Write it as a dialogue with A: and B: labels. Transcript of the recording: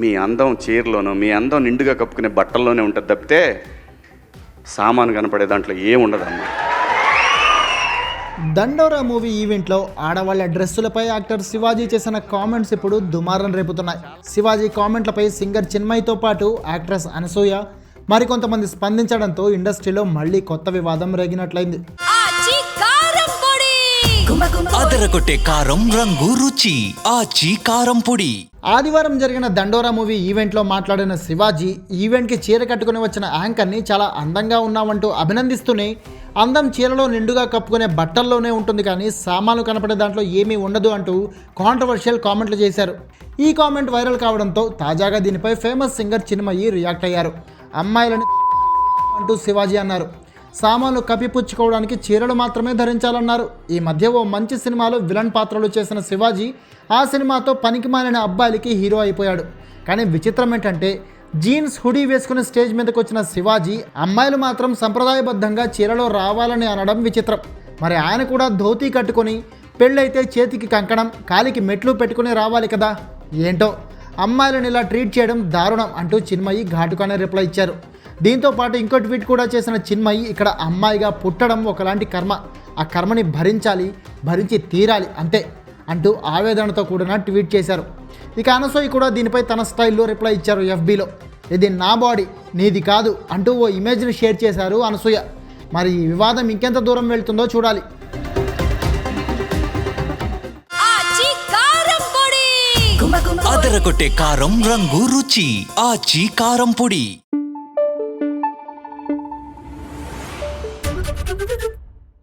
A: మీ అందం చీరలోనో, మీ అందం నిండుగా కప్పుకునే బట్టల్లోనే ఉంటుంది తప్పితే సామాను కనపడే దాంట్లో ఏముండదమ్మా.
B: దండోరా మూవీ ఈవెంట్లో ఆడవాళ్ల డ్రెస్సులపై యాక్టర్ శివాజీ చేసిన కామెంట్స్ ఇప్పుడు దుమారం రేపుతున్నాయి. శివాజీ కామెంట్లపై సింగర్ చిన్మయితో పాటు యాక్ట్రెస్ అనసూయ మరికొంతమంది స్పందించడంతో ఇండస్ట్రీలో మళ్ళీ కొత్త వివాదం రేగినట్లయింది.
C: అదరగొట్టే కారం రంగు రుచి ఆచి కారం పొడి.
B: ఆదివారం జరిగిన దండోరా మూవీ ఈవెంట్లో మాట్లాడిన శివాజీ ఈవెంట్కి చీర కట్టుకుని వచ్చిన యాంకర్ని చాలా అందంగా ఉన్నామంటూ అభినందిస్తూనే అందం చీరలో నిండుగా కప్పుకునే బట్టల్లోనే ఉంటుంది కానీ సామాను కనపడే దాంట్లో ఏమీ ఉండదు అంటూ కాంట్రవర్షియల్ కామెంట్లు చేశారు. ఈ కామెంట్ వైరల్ కావడంతో తాజాగా దీనిపై ఫేమస్ సింగర్ చిన్మయి రియాక్ట్ అయ్యారు. అమ్మాయిలని అంటూ శివాజీ అన్నారు. సామాన్లు కప్పిపుచ్చుకోవడానికి చీరలు మాత్రమే ధరించాలన్నారు. ఈ మధ్య ఓ మంచి సినిమాలో విలన్ పాత్రలు చేసిన శివాజీ ఆ సినిమాతో పనికిమాలిన అబ్బాయిలకి హీరో అయిపోయాడు. కానీ విచిత్రం ఏంటంటే జీన్స్ హుడీ వేసుకుని స్టేజ్ మీదకి వచ్చిన శివాజీ అమ్మాయిలు మాత్రం సంప్రదాయబద్ధంగా చీరలో రావాలని అనడం విచిత్రం. మరి ఆయన కూడా ధోతీ కట్టుకొని పెళ్ళైతే చేతికి కంకణం కాలికి మెట్లు పెట్టుకుని రావాలి కదా. ఏంటో అమ్మాయిలను ఇలా ట్రీట్ చేయడం దారుణం అంటూ చిన్మయి ఘాటుగానే రిప్లై ఇచ్చారు. దీంతో పాటు ఇంకో ట్వీట్ కూడా చేసిన చిన్మయి ఇక్కడ అమ్మాయిగా పుట్టడం ఒకలాంటి కర్మ, ఆ కర్మని భరించి తీరాలి అంతే అంటూ ఆవేదనతో కూడిన ట్వీట్ చేశారు. ఇక అనసూయ కూడా దీనిపై తన స్టైల్లో రిప్లై ఇచ్చారు. FBలో ఇది నా బాడీ నీది కాదు అంటూ ఓ ఇమేజ్ని షేర్ చేశారు అనసూయ. మరి ఈ వివాదం ఇంకెంత దూరం వెళ్తుందో చూడాలి.
C: అదరగొట్టే కారం రంగు రుచి ఆచి కారం పొడి.